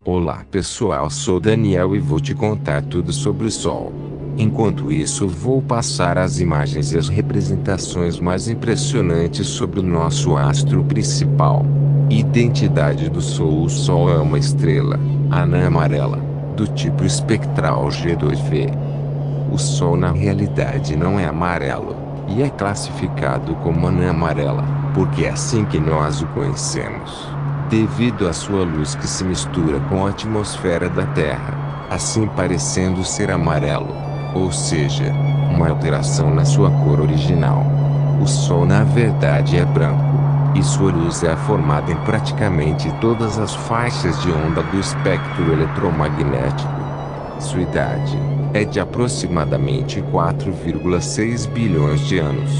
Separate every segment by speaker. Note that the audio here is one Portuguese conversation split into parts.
Speaker 1: Olá pessoal, sou Daniel e vou te contar tudo sobre o Sol. Enquanto isso, vou passar as imagens e as representações mais impressionantes sobre o nosso astro principal. Identidade do Sol: o Sol é uma estrela, anã amarela, do tipo espectral G2V. O Sol na realidade não é amarelo, e é classificado como anã amarela, porque é assim que nós o conhecemos, devido à sua luz que se mistura com a atmosfera da Terra, assim parecendo ser amarelo, ou seja, uma alteração na sua cor original. O Sol na verdade é branco, e sua luz é formada em praticamente todas as faixas de onda do espectro eletromagnético. Sua idade é de aproximadamente 4,6 bilhões de anos.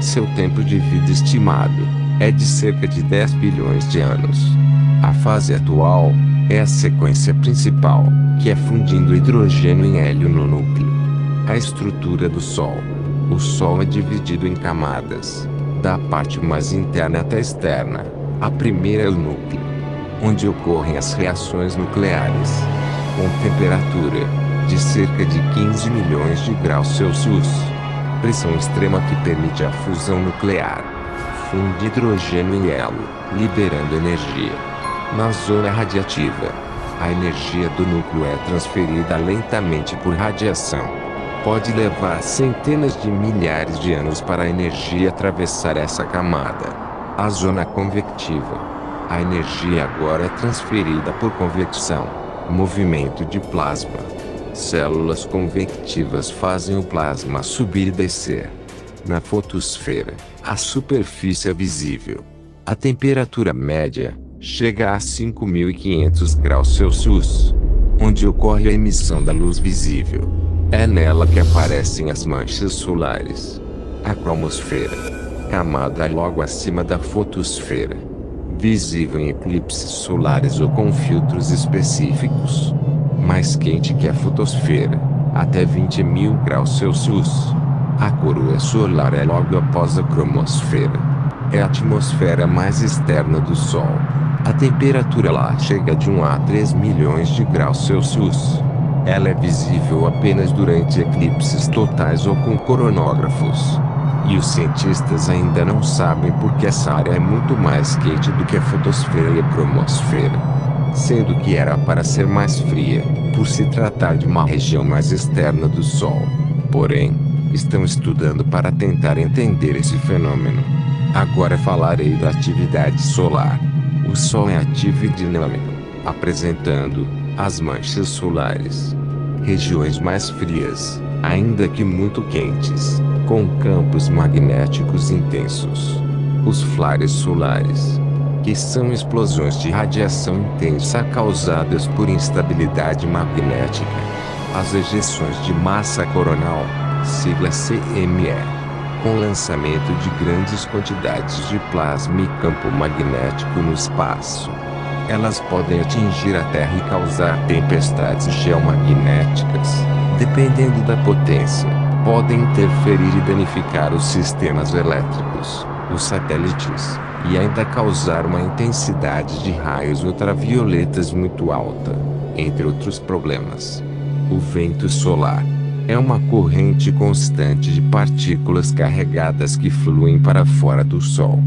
Speaker 1: Seu tempo de vida estimado é de cerca de 10 bilhões de anos. A fase atual é a sequência principal, que é fundindo hidrogênio em hélio no núcleo. A estrutura do Sol: o Sol é dividido em camadas, da parte mais interna até externa. A primeira é o núcleo, onde ocorrem as reações nucleares, com temperatura de cerca de 15 milhões de graus Celsius. Pressão extrema que permite a fusão nuclear. Funde hidrogênio em hélio, liberando energia. Na zona radiativa, a energia do núcleo é transferida lentamente por radiação. Pode levar centenas de milhares de anos para a energia atravessar essa camada. A zona convectiva. A energia agora é transferida por convecção, movimento de plasma. Células convectivas fazem o plasma subir e descer. Na fotosfera, a superfície é visível. A temperatura média chega a 5.500 graus Celsius, onde ocorre a emissão da luz visível. É nela que aparecem as manchas solares. A cromosfera, camada logo acima da fotosfera, visível em eclipses solares ou com filtros específicos. Mais quente que a fotosfera, até 20.000 graus Celsius. A coroa solar é logo após a cromosfera. É a atmosfera mais externa do Sol. A temperatura lá chega de 1 a 3 milhões de graus Celsius. Ela é visível apenas durante eclipses totais ou com coronógrafos. E os cientistas ainda não sabem porque essa área é muito mais quente do que a fotosfera e a cromosfera, sendo que era para ser mais fria, por se tratar de uma região mais externa do Sol. Porém, estão estudando para tentar entender esse fenômeno. Agora falarei da atividade solar. O Sol é ativo e dinâmico, apresentando as manchas solares. Regiões mais frias, ainda que muito quentes, com campos magnéticos intensos. Os flares solares, que são explosões de radiação intensa causadas por instabilidade magnética. As ejeções de massa coronal, sigla CME, com lançamento de grandes quantidades de plasma e campo magnético no espaço. Elas podem atingir a Terra e causar tempestades geomagnéticas, dependendo da potência. Podem interferir e danificar os sistemas elétricos, os satélites, e ainda causar uma intensidade de raios ultravioletas muito alta, entre outros problemas. O vento solar é uma corrente constante de partículas carregadas que fluem para fora do Sol.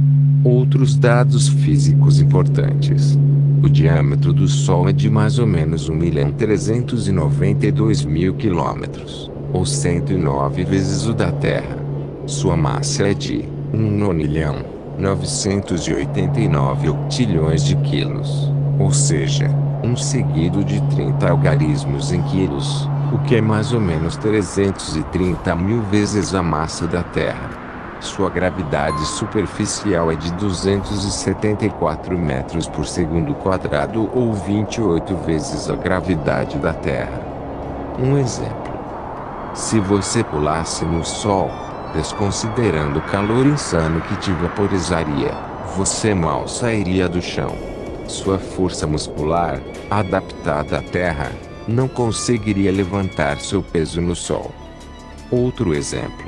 Speaker 1: Outros dados físicos importantes: o diâmetro do Sol é de mais ou menos 1.392.000 quilômetros, ou 109 vezes o da Terra. Sua massa é de 1.989 octilhões de quilos, ou seja, um seguido de 30 algarismos em quilos, o que é mais ou menos 330 mil vezes a massa da Terra. Sua gravidade superficial é de 274 metros por segundo quadrado ou 28 vezes a gravidade da Terra. Um exemplo: se você pulasse no Sol, desconsiderando o calor insano que te vaporizaria, você mal sairia do chão. Sua força muscular, adaptada à Terra, não conseguiria levantar seu peso no Sol. Outro exemplo: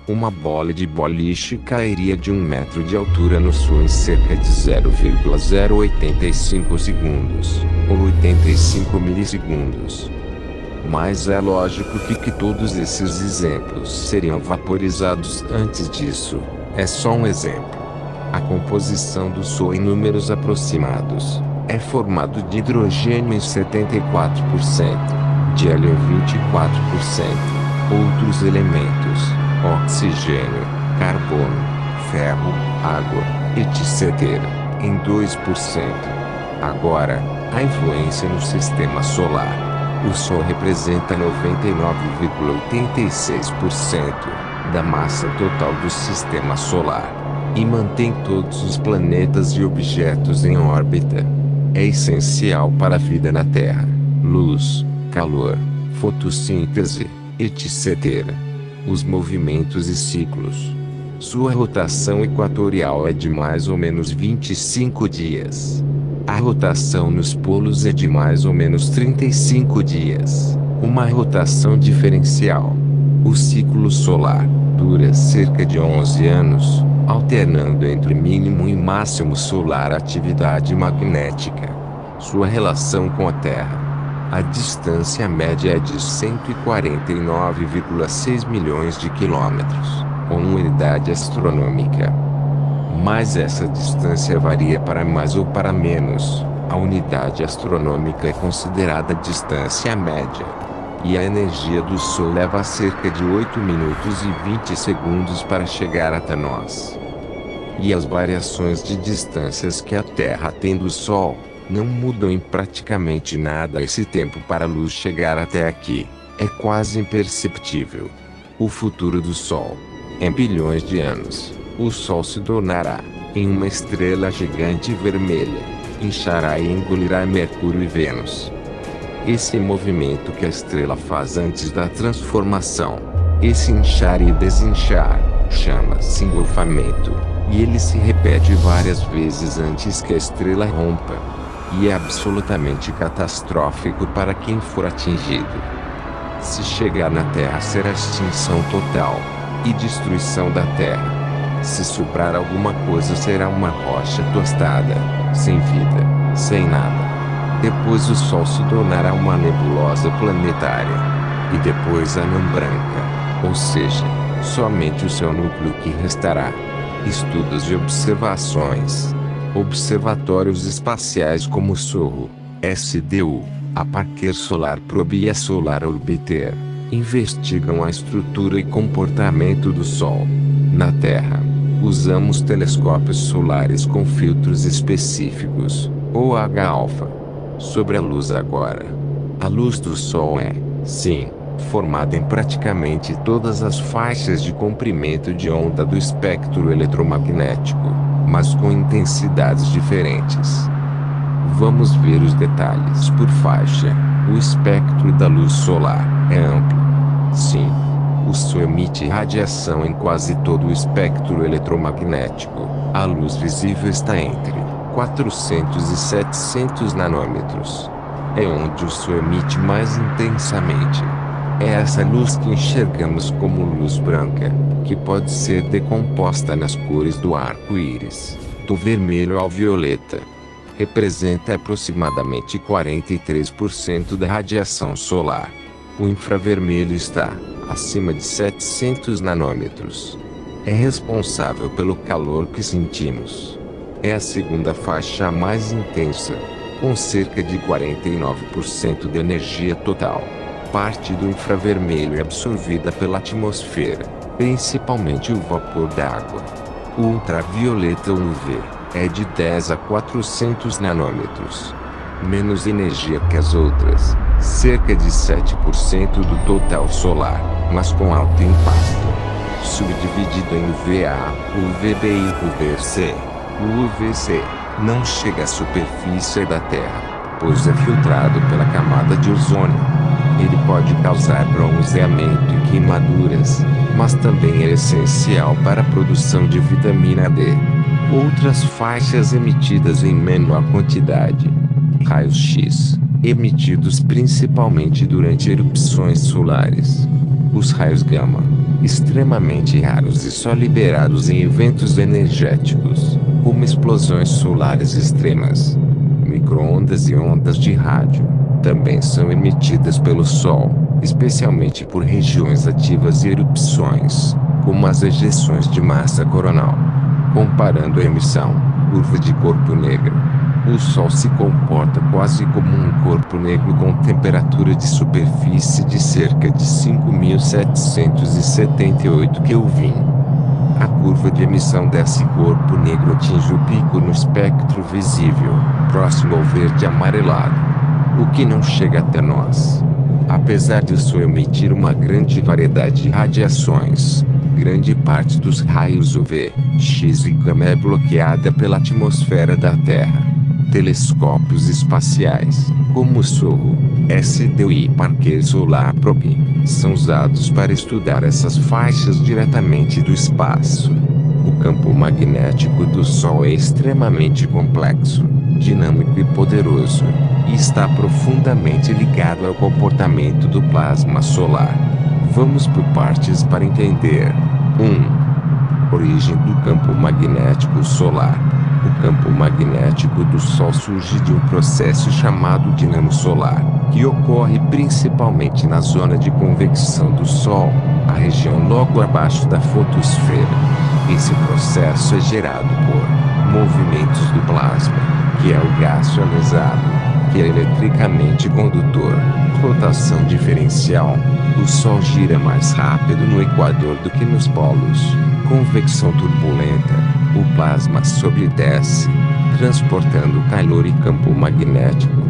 Speaker 1: Uma bola de boliche cairia de 1 metro de altura no Sol em cerca de 0,085 segundos, ou 85 milissegundos. Mas é lógico que todos esses exemplos seriam vaporizados antes disso. É só um exemplo. A composição do Sol em números aproximados é formado de hidrogênio em 74%, de hélio em 24%, outros elementos, oxigênio, carbono, ferro, água, etc., em 2%. Agora, a influência no sistema solar. O Sol representa 99,86% da massa total do sistema solar e mantém todos os planetas e objetos em órbita. É essencial para a vida na Terra. Luz, calor, fotossíntese, etc. Os movimentos e ciclos. Sua rotação equatorial é de mais ou menos 25 dias. A rotação nos polos é de mais ou menos 35 dias. Uma rotação diferencial. O ciclo solar dura cerca de 11 anos, alternando entre mínimo e máximo solar atividade magnética. Sua relação com a Terra. A distância média é de 149,6 milhões de quilômetros, com unidade astronômica. Mas essa distância varia para mais ou para menos. A unidade astronômica é considerada distância média. E a energia do Sol leva cerca de 8 minutos e 20 segundos para chegar até nós. E as variações de distâncias que a Terra tem do Sol não mudam em praticamente nada esse tempo para a luz chegar até aqui. É quase imperceptível. O futuro do Sol. Em bilhões de anos, o Sol se tornará em uma estrela gigante vermelha, inchará e engolirá Mercúrio e Vênus. Esse movimento que a estrela faz antes da transformação, esse inchar e desinchar, chama-se engolfamento, e ele se repete várias vezes antes que a estrela rompa. E é absolutamente catastrófico para quem for atingido. Se chegar na Terra será extinção total e destruição da Terra. Se sobrar alguma coisa será uma rocha tostada, sem vida, sem nada. Depois o Sol se tornará uma nebulosa planetária. E depois a anã branca, ou seja, somente o seu núcleo que restará. Estudos e observações. Observatórios espaciais como o SOHO, SDU, a Parker Solar Probe e a Solar Orbiter investigam a estrutura e comportamento do Sol. Na Terra, usamos telescópios solares com filtros específicos, ou H-alfa. Sobre a luz agora. A luz do Sol é, sim, formada em praticamente todas as faixas de comprimento de onda do espectro eletromagnético, mas com intensidades diferentes. Vamos ver os detalhes por faixa. O espectro da luz solar é amplo. Sim, o Sol emite radiação em quase todo o espectro eletromagnético. A luz visível está entre 400 e 700 nanômetros. É onde o Sol emite mais intensamente. É essa luz que enxergamos como luz branca, que pode ser decomposta nas cores do arco-íris, do vermelho ao violeta. Representa aproximadamente 43% da radiação solar. O infravermelho está acima de 700 nanômetros. É responsável pelo calor que sentimos. É a segunda faixa mais intensa, com cerca de 49% da energia total. Parte do infravermelho é absorvida pela atmosfera, principalmente o vapor d'água. O ultravioleta UV é de 10 a 400 nanômetros. Menos energia que as outras, cerca de 7% do total solar, mas com alto impacto. Subdividido em UVA, UVB e UVC. O UVC não chega à superfície da Terra, pois é filtrado pela camada de ozônio. Ele pode causar bronzeamento e queimaduras, mas também é essencial para a produção de vitamina D. Outras faixas emitidas em menor quantidade. Raios-X, emitidos principalmente durante erupções solares. Os raios gama, extremamente raros e só liberados em eventos energéticos, como explosões solares extremas, micro-ondas e ondas de rádio, também são emitidas pelo Sol, especialmente por regiões ativas e erupções, como as ejeções de massa coronal. Comparando a emissão, curva de corpo negro, o Sol se comporta quase como um corpo negro com temperatura de superfície de cerca de 5.778 Kelvin. A curva de emissão desse corpo negro atinge o pico no espectro visível, próximo ao verde amarelado, o que não chega até nós. Apesar de o Sol emitir uma grande variedade de radiações, grande parte dos raios UV, X e gama é bloqueada pela atmosfera da Terra. Telescópios espaciais, como o SOHO, SDO e Parker Solar Probe, são usados para estudar essas faixas diretamente do espaço. O campo magnético do Sol é extremamente complexo, dinâmico e poderoso, e está profundamente ligado ao comportamento do plasma solar. Vamos por partes para entender. 1. Origem do campo magnético solar. O campo magnético do Sol surge de um processo chamado dinamo solar, que ocorre principalmente na zona de convecção do Sol, a região logo abaixo da fotosfera. Esse processo é gerado por movimentos do plasma, que é o gás ionizado, que é eletricamente condutor, rotação diferencial. O Sol gira mais rápido no equador do que nos polos. Convecção turbulenta. O plasma sobe e desce, transportando calor e campo magnético.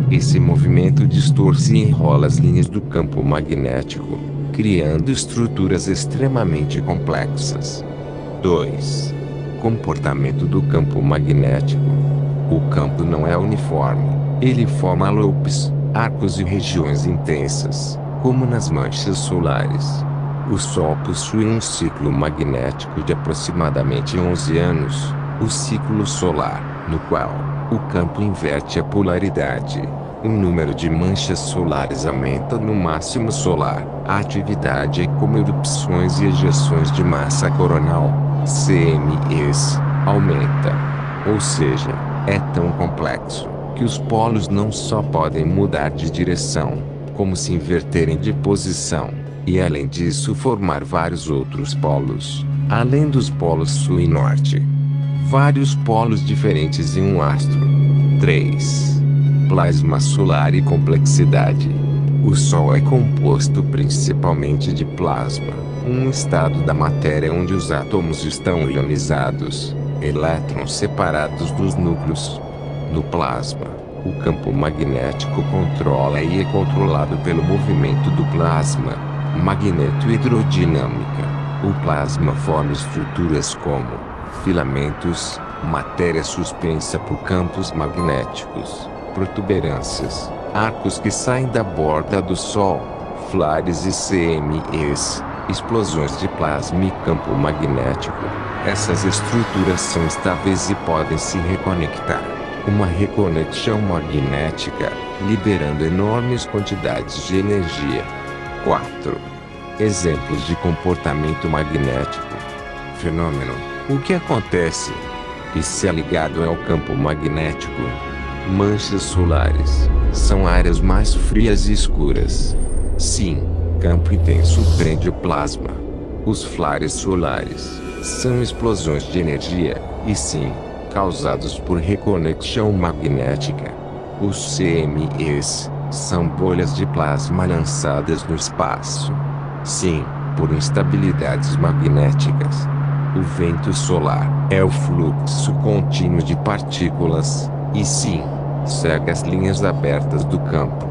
Speaker 1: Esse movimento distorce e enrola as linhas do campo magnético, criando estruturas extremamente complexas. 2. Comportamento do campo magnético. O campo não é uniforme. Ele forma loops, arcos e regiões intensas, como nas manchas solares. O Sol possui um ciclo magnético de aproximadamente 11 anos, o ciclo solar, no qual o campo inverte a polaridade. O número de manchas solares aumenta no máximo solar. A atividade é como erupções e ejeções de massa coronal, CMEs, aumenta. Ou seja, é tão complexo que os polos não só podem mudar de direção, como se inverterem de posição. E além disso formar vários outros polos, além dos polos sul e norte. Vários polos diferentes em um astro. 3. Plasma solar e complexidade. O Sol é composto principalmente de plasma, um estado da matéria onde os átomos estão ionizados, elétrons separados dos núcleos. No plasma, o campo magnético controla e é controlado pelo movimento do plasma. Magnetohidrodinâmica. O plasma forma estruturas como filamentos, matéria suspensa por campos magnéticos, protuberâncias, arcos que saem da borda do Sol, flares e CMEs, explosões de plasma e campo magnético. Essas estruturas são estáveis e podem se reconectar. Uma reconexão magnética, liberando enormes quantidades de energia. 4. Exemplos de comportamento magnético. Fenômeno. O que acontece? E se é ligado ao campo magnético? Manchas solares são áreas mais frias e escuras. Sim, campo intenso prende o plasma. Os flares solares são explosões de energia, e sim, causados por reconexão magnética. Os CMEs são bolhas de plasma lançadas no espaço. Sim, por instabilidades magnéticas. O vento solar é o fluxo contínuo de partículas, e sim, segue as linhas abertas do campo.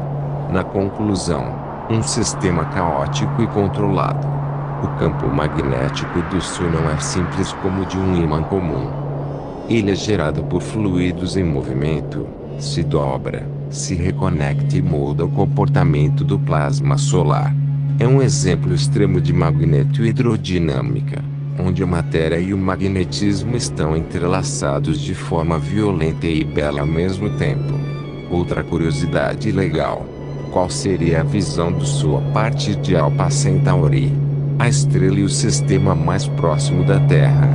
Speaker 1: Na conclusão, um sistema caótico e controlado. O campo magnético do Sol não é simples como o de um ímã comum. Ele é gerado por fluidos em movimento, se dobra, se reconecta e molda o comportamento do plasma solar. É um exemplo extremo de magnetohidrodinâmica, onde a matéria e o magnetismo estão entrelaçados de forma violenta e bela ao mesmo tempo. Outra curiosidade legal. qual seria a visão do Sol a partir de Alpha Centauri, a estrela e o sistema mais próximo da Terra.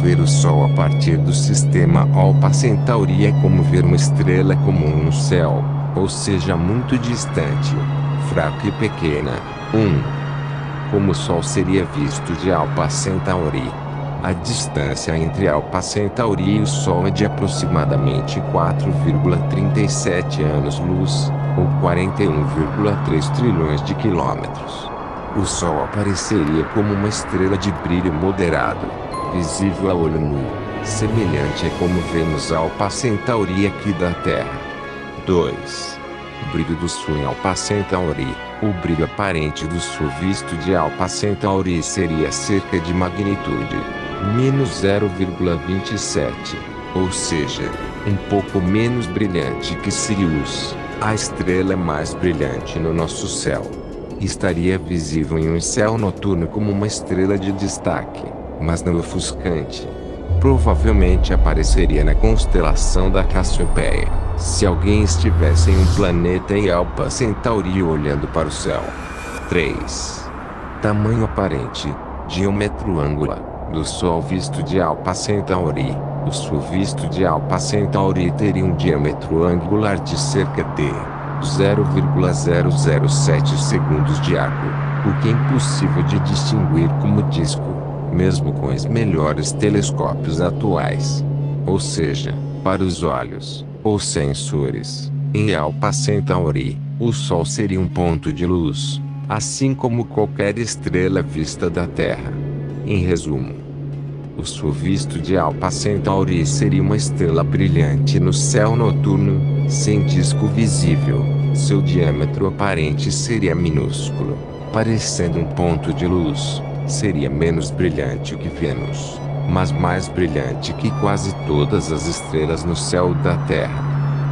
Speaker 1: Ver o Sol a partir do sistema Alpha Centauri é como ver uma estrela comum no céu, ou seja, muito distante, fraca e pequena. Como o Sol seria visto de Alpha Centauri? A distância entre Alpha Centauri e o Sol é de aproximadamente 4,37 anos-luz, ou 41,3 trilhões de quilômetros. O Sol apareceria como uma estrela de brilho moderado, visível a olho nu, semelhante a como vemos Alpha Centauri aqui da Terra. 2. Brilho do Sol em Alpha Centauri. O brilho aparente do Sol visto de Alpha Centauri seria cerca de magnitude menos 0,27, ou seja, um pouco menos brilhante que Sirius, a estrela mais brilhante no nosso céu. Estaria visível em um céu noturno como uma estrela de destaque, mas não ofuscante. Provavelmente apareceria na constelação da Cassiopeia, se alguém estivesse em um planeta em Alpha Centauri olhando para o céu. 3. Tamanho aparente, diâmetro angular, do Sol visto de Alpha Centauri. O Sol visto de Alpha Centauri teria um diâmetro angular de cerca de 0,007 segundos de arco, o que é impossível de distinguir como disco, mesmo com os melhores telescópios atuais. Ou seja, para os olhos, ou sensores, em Alpha Centauri, o Sol seria um ponto de luz, assim como qualquer estrela vista da Terra. Em resumo, o Sol visto de Alpha Centauri seria uma estrela brilhante no céu noturno, sem disco visível. Seu diâmetro aparente seria minúsculo, parecendo um ponto de luz. Seria menos brilhante que Vênus, mas mais brilhante que quase todas as estrelas no céu da Terra.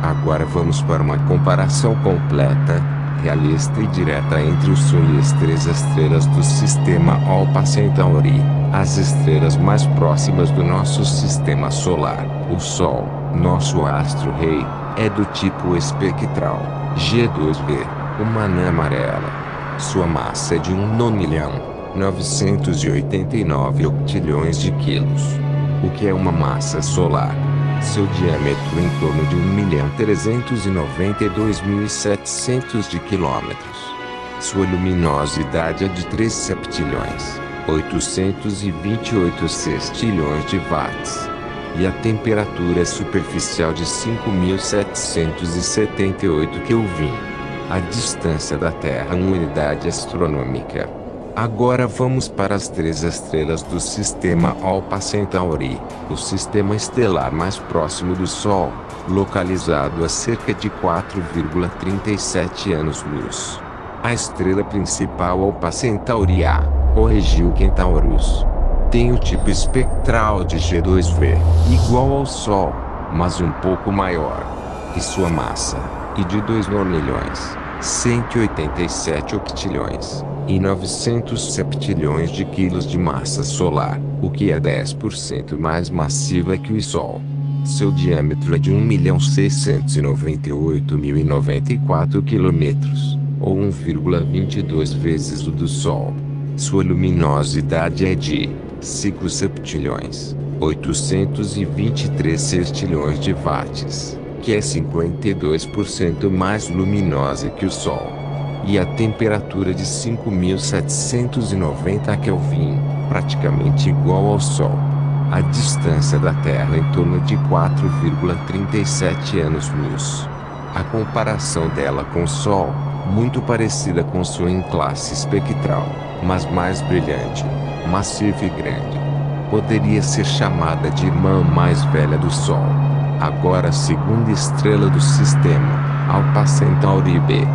Speaker 1: Agora vamos para uma comparação completa, realista e direta entre o Sol e as 3 estrelas do sistema Alpha Centauri, as estrelas mais próximas do nosso sistema solar. O Sol, nosso astro-rei, é do tipo espectral, G2V, uma anã amarela. Sua massa é de 1.989 octilhões de quilos, o que é uma massa solar. Seu diâmetro em torno de 1.392.700 de quilômetros. Sua luminosidade é de 3 septilhões, 828 sextilhões de watts. E a temperatura superficial de 5.778 Kelvin. A distância da Terra em unidade astronômica. Agora vamos para as 3 estrelas do sistema Alpha Centauri, o sistema estelar mais próximo do Sol, localizado a cerca de 4,37 anos-luz. A estrela principal Alpha Centauri A, ou Regio Centaurus, tem o tipo espectral de G2V, igual ao Sol, mas um pouco maior, e sua massa, e de 2.187 octilhões, e 900 septilhões de quilos de massa solar, o que é 10% mais massiva que o Sol. Seu diâmetro é de 1.698.094 quilômetros, ou 1,22 vezes o do Sol. Sua luminosidade é de 5 septilhões, 823 sextilhões de watts, que é 52% mais luminosa que o Sol. E a temperatura de 5.790 Kelvin, praticamente igual ao Sol. A distância da Terra em torno de 4,37 anos-luz. A comparação dela com o Sol, muito parecida com sua em classe espectral, mas mais brilhante, massiva e grande. Poderia ser chamada de irmã mais velha do Sol. Agora a segunda estrela do sistema, Alpha Centauri B,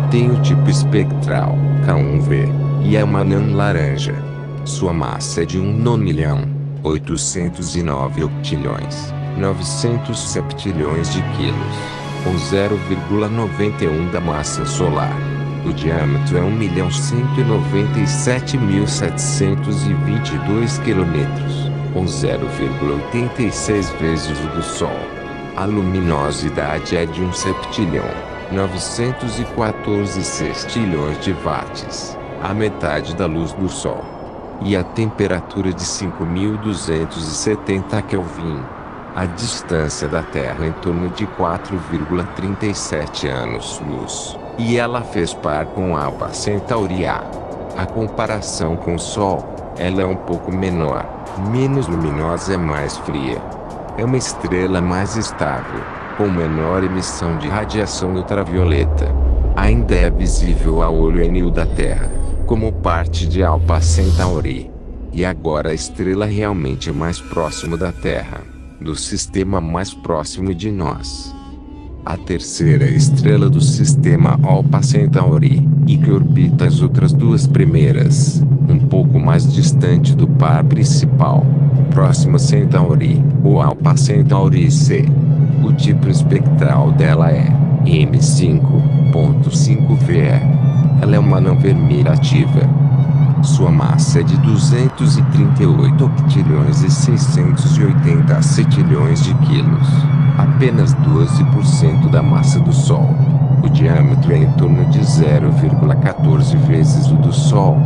Speaker 1: tem o tipo espectral, K1V, e é uma anã laranja. Sua massa é de 1.809 octilhões, 900 septilhões de quilos, ou 0,91 da massa solar. O diâmetro é 1.197.722 quilômetros, ou 0,86 vezes o do Sol. A luminosidade é de 1 septilhão, 914 sextilhões de watts, a metade da luz do Sol. E a temperatura de 5.270 Kelvin. A distância da Terra em torno de 4,37 anos-luz. E ela fez par com Alpha Centauri A. A comparação com o Sol, ela é um pouco menor, menos luminosa e mais fria. É uma estrela mais estável, com menor emissão de radiação ultravioleta. Ainda é visível a olho nu da Terra, como parte de Alpha Centauri. E agora a estrela realmente é mais próxima da Terra, do sistema mais próximo de nós. A terceira estrela do sistema Alpha Centauri, e que orbita as outras duas primeiras, um pouco mais distante do par principal, Próxima Centauri, ou Alpha Centauri C. O tipo espectral dela é M5.5VE. Ela é uma anã vermelha ativa. Sua massa é de 238 octilhões e 680 cetilhões de quilos, apenas 12% da massa do Sol. O diâmetro é em torno de 0,14 vezes o do Sol,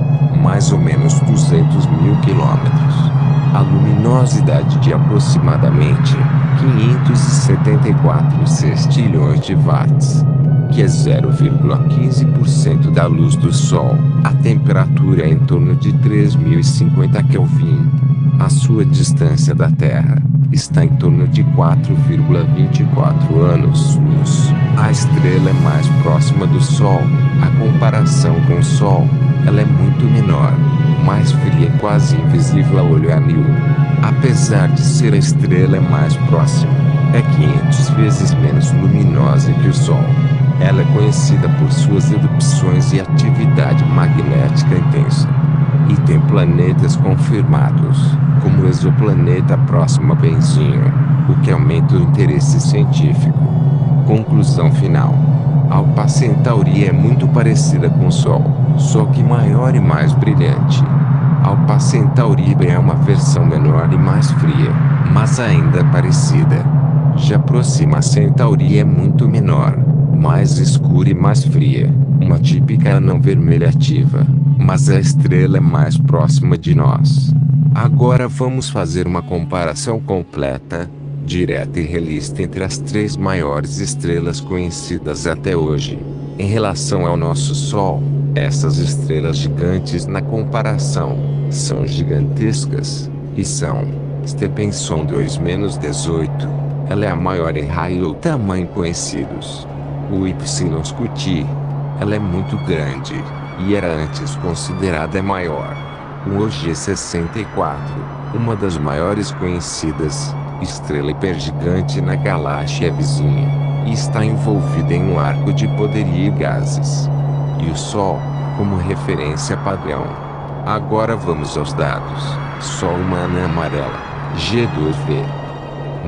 Speaker 1: mais ou menos 200 mil quilômetros. A luminosidade de aproximadamente 574 sextilhões de watts, que é 0,15% da luz do Sol. A temperatura é em torno de 3.050 Kelvin. A sua distância da Terra está em torno de 4,24 anos-luz. A estrela é mais próxima do Sol. A comparação com o Sol, ela é muito menor, mais fria e quase invisível a olho nu. Apesar de ser a estrela mais próxima, é 500 vezes menos luminosa que o Sol. Ela é conhecida por suas erupções e atividade magnética intensa. E tem planetas confirmados, como o exoplaneta Próxima Benzinho, o que aumenta o interesse científico. Conclusão final. Alpha Centauri é muito parecida com o Sol, só que maior e mais brilhante. Alpha Centauri B é uma versão menor e mais fria, mas ainda parecida. Já Próxima Centauri é muito menor, mais escura e mais fria, uma típica anã vermelha ativa, mas a estrela é mais próxima de nós. Agora vamos fazer uma comparação completa, direta e realista entre as três maiores estrelas conhecidas até hoje. Em relação ao nosso Sol, essas estrelas gigantes na comparação são gigantescas, e são Stephenson 2-18. Ela é a maior em raio ou tamanho conhecidos. O Y Scuti. Ela é muito grande, e era antes considerada maior. O OG-64, uma das maiores conhecidas, estrela hipergigante na galáxia vizinha, e está envolvida em um arco de poderio e gases. E o Sol, como referência padrão. Agora vamos aos dados. Sol uma anã amarela, G2V.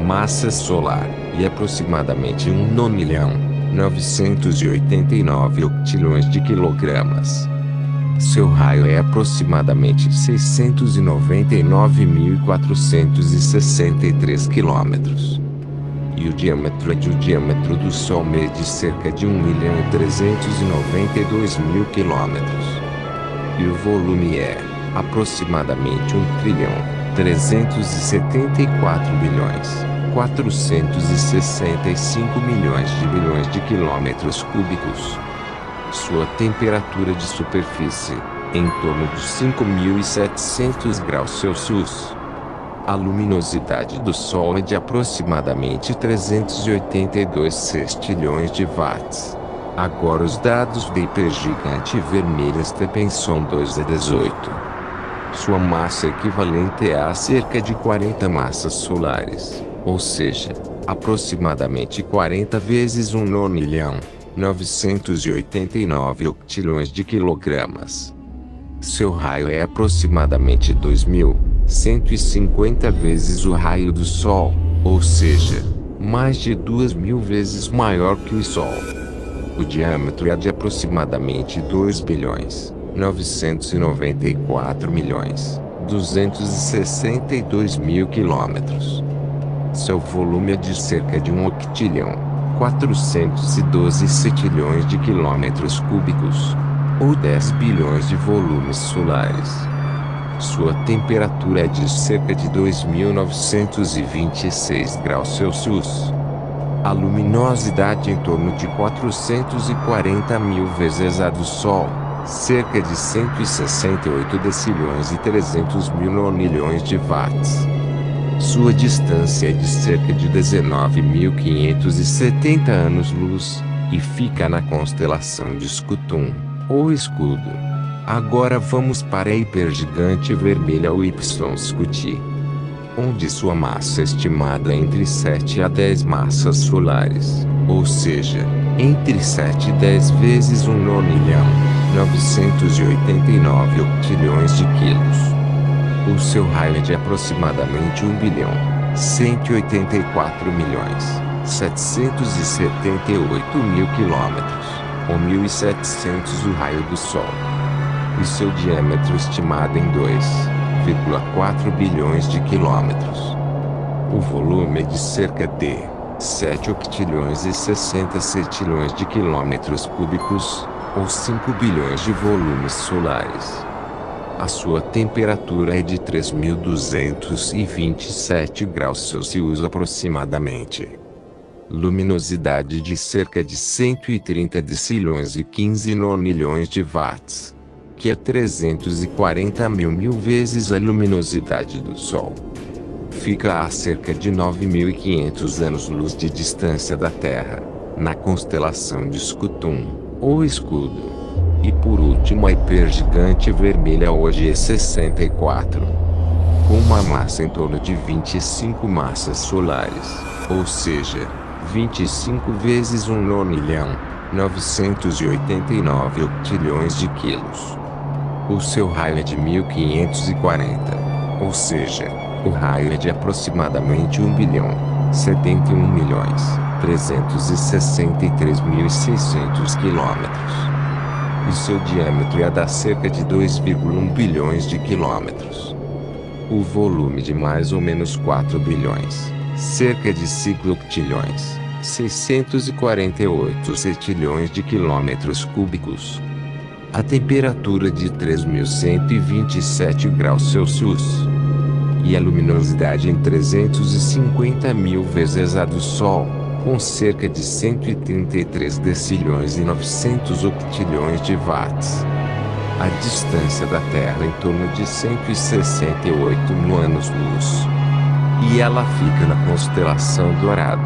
Speaker 1: Massa solar, e aproximadamente 1.989 octilhões de quilogramas. Seu raio é aproximadamente 699.463 quilômetros. E o diâmetro do Sol mede cerca de 1.392.000 quilômetros. E o volume é aproximadamente 1.374.465 de quilômetros cúbicos. Sua temperatura de superfície, em torno de 5.700 graus Celsius. A luminosidade do Sol é de aproximadamente 382 sextilhões de watts. Agora os dados da hipergigante vermelha Stephenson 2-18. Sua massa equivalente é a cerca de 40 massas solares, ou seja, aproximadamente 40 vezes 1.989 octilhões de quilogramas. Seu raio é aproximadamente 2.150 vezes o raio do Sol, ou seja, mais de 2.000 vezes maior que o Sol. O diâmetro é de aproximadamente 2.994.262.000 quilômetros. Seu volume é de cerca de 1 octilhão. 412 setilhões de quilômetros cúbicos, ou 10 bilhões de volumes solares. Sua temperatura é de cerca de 2.926 graus Celsius. A luminosidade em torno de 440 mil vezes a do Sol, cerca de 168 decilhões e 300 mil nonilhões de watts. Sua distância é de cerca de 19.570 anos-luz, e fica na constelação de Scutum, ou Escudo. Agora vamos para a hipergigante vermelha ou Y Scuti, onde sua massa é estimada entre 7 a 10 massas solares, ou seja, entre 7 e 10 vezes 1 nonilhão, 989 octilhões de quilos. O seu raio é de aproximadamente 1 bilhão, 184 milhões, 778 mil quilômetros, ou 1.700 o raio do Sol. E seu diâmetro estimado em 2,4 bilhões de quilômetros. O volume é de cerca de 7 octilhões e 60 setilhões de quilômetros cúbicos, ou 5 bilhões de volumes solares. A sua temperatura é de 3.227 graus Celsius aproximadamente. Luminosidade de cerca de 130 decilhões e 15 nonilhões de watts, que é 340 mil vezes a luminosidade do Sol. Fica a cerca de 9.500 anos-luz de distância da Terra, na constelação de Scutum, ou Escudo. E por último a hipergigante vermelha hoje é 64, com uma massa em torno de 25 massas solares, ou seja, 25 vezes 1 nonilhão, 989 octilhões de quilos. O seu raio é de 1540, ou seja, o raio é de aproximadamente 1 bilhão, 71 milhões, 363.600 quilômetros. E seu diâmetro é de cerca de 2,1 bilhões de quilômetros. O volume de mais ou menos 4 bilhões, cerca de 5 octilhões, 648 setilhões de quilômetros cúbicos. A temperatura de 3.127 graus Celsius. E a luminosidade em 350 mil vezes a do Sol, com cerca de 133 decilhões e 900 octilhões de watts. A distância da Terra em torno de 168 mil anos-luz. E ela fica na constelação Dourado,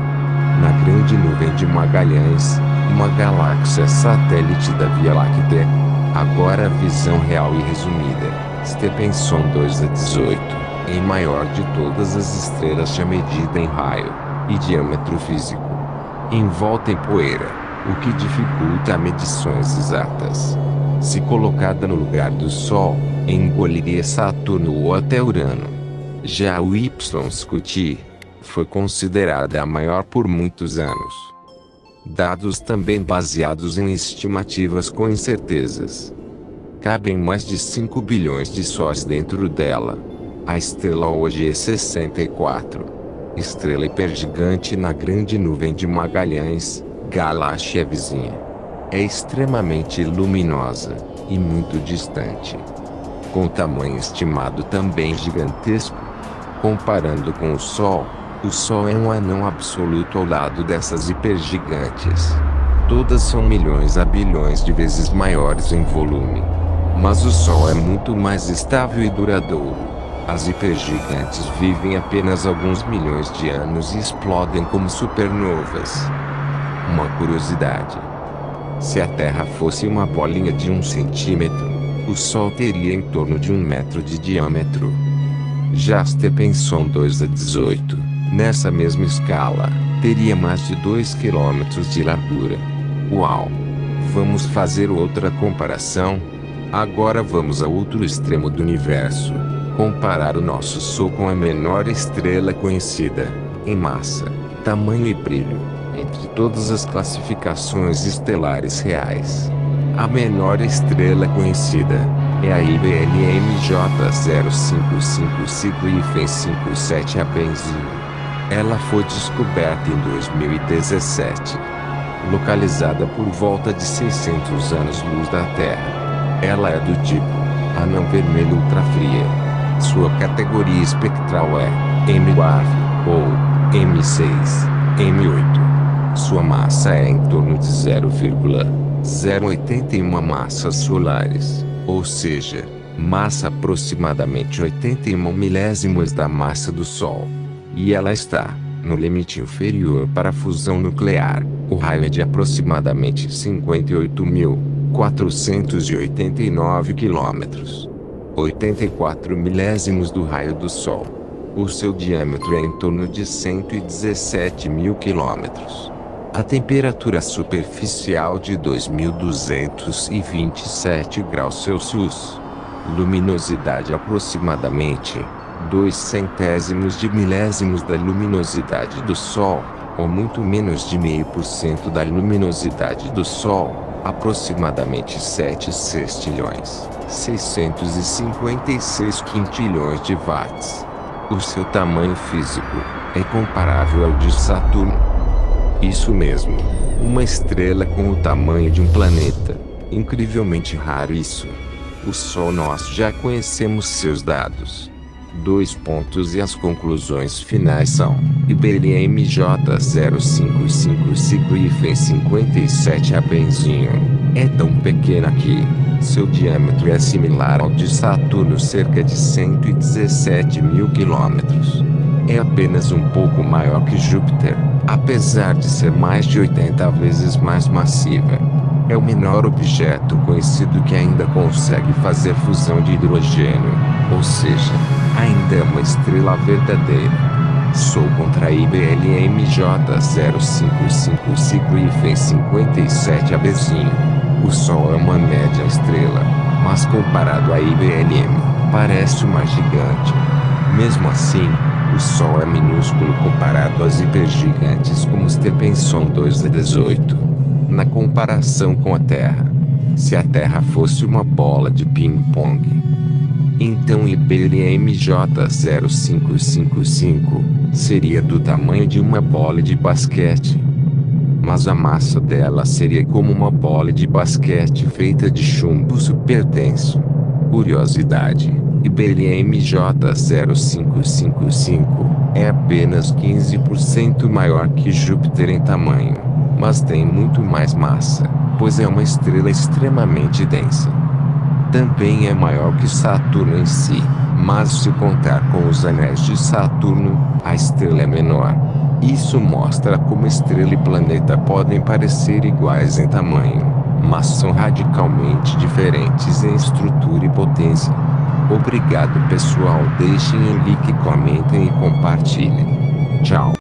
Speaker 1: na grande nuvem de Magalhães, uma galáxia satélite da Via Láctea. Agora a visão real e resumida. Stephenson 2 a 18, em maior de todas as estrelas já medida em raio e diâmetro físico. Envolta em poeira, o que dificulta medições exatas. Se colocada no lugar do Sol, engoliria Saturno ou até Urano. Já o Y Scuti foi considerada a maior por muitos anos. Dados também baseados em estimativas com incertezas. Cabem mais de 5 bilhões de sóis dentro dela. A estrela hoje é 64. Estrela hipergigante na grande nuvem de Magalhães, galáxia vizinha. É extremamente luminosa, e muito distante. Com tamanho estimado também gigantesco. Comparando com o Sol é um anão absoluto ao lado dessas hipergigantes. Todas são milhões a bilhões de vezes maiores em volume. Mas o Sol é muito mais estável e duradouro. As hipergigantes vivem apenas alguns milhões de anos e explodem como supernovas. Uma curiosidade: se a Terra fosse uma bolinha de 1 centímetro, o Sol teria em torno de 1 metro de diâmetro. Já Stephenson 2 a 18, nessa mesma escala, teria mais de 2 quilômetros de largura. Uau! Vamos fazer outra comparação? Agora vamos ao outro extremo do universo. Comparar o nosso Sol com a menor estrela conhecida, em massa, tamanho e brilho, entre todas as classificações estelares reais. A menor estrela conhecida é a IBNMJ 055 ciclo 57 a benzinho. Ela foi descoberta em 2017. Localizada por volta de 600 anos-luz da Terra. Ela é do tipo anão vermelho ultrafria. Sua categoria espectral é M4 ou M6, M8. Sua massa é em torno de 0,081 massas solares, ou seja, massa aproximadamente 81 milésimos da massa do Sol. E ela está no limite inferior para a fusão nuclear. O raio é de aproximadamente 58.489 quilômetros. 84 milésimos do raio do Sol. O seu diâmetro é em torno de 117 mil quilômetros. A temperatura superficial de 2.227 graus Celsius. Luminosidade aproximadamente 0,02 de milésimos da luminosidade do Sol, ou muito menos de 0,5% da luminosidade do Sol, aproximadamente 7 sextilhões, 656 quintilhões de watts. O seu tamanho físico é comparável ao de Saturno. Isso mesmo, uma estrela com o tamanho de um planeta. Incrivelmente raro isso. O Sol nós já conhecemos seus dados. E as conclusões finais são: IBLM-J0555-57 benzinho é tão pequena que seu diâmetro é similar ao de Saturno, cerca de 117 mil quilômetros. É apenas um pouco maior que Júpiter, apesar de ser mais de 80 vezes mais massiva. É o menor objeto conhecido que ainda consegue fazer fusão de hidrogênio, ou seja, ainda é uma estrela verdadeira. Sou contra a IBLM-J0555-57 abezinho. O Sol é uma média estrela, mas comparado à IBLM, parece uma gigante. Mesmo assim, o Sol é minúsculo comparado às hipergigantes como Stephenson 2D18. Na comparação com a Terra. Se a Terra fosse uma bola de ping-pong, então IBLM-J0555 seria do tamanho de uma bola de basquete. Mas a massa dela seria como uma bola de basquete feita de chumbo superdenso. Curiosidade: IBLM-J0555 é apenas 15% maior que Júpiter em tamanho, mas tem muito mais massa, pois é uma estrela extremamente densa. Também é maior que Saturno em si, mas se contar com os anéis de Saturno, a estrela é menor. Isso mostra como estrela e planeta podem parecer iguais em tamanho, mas são radicalmente diferentes em estrutura e potência. Obrigado pessoal, deixem um like, comentem e compartilhem. Tchau.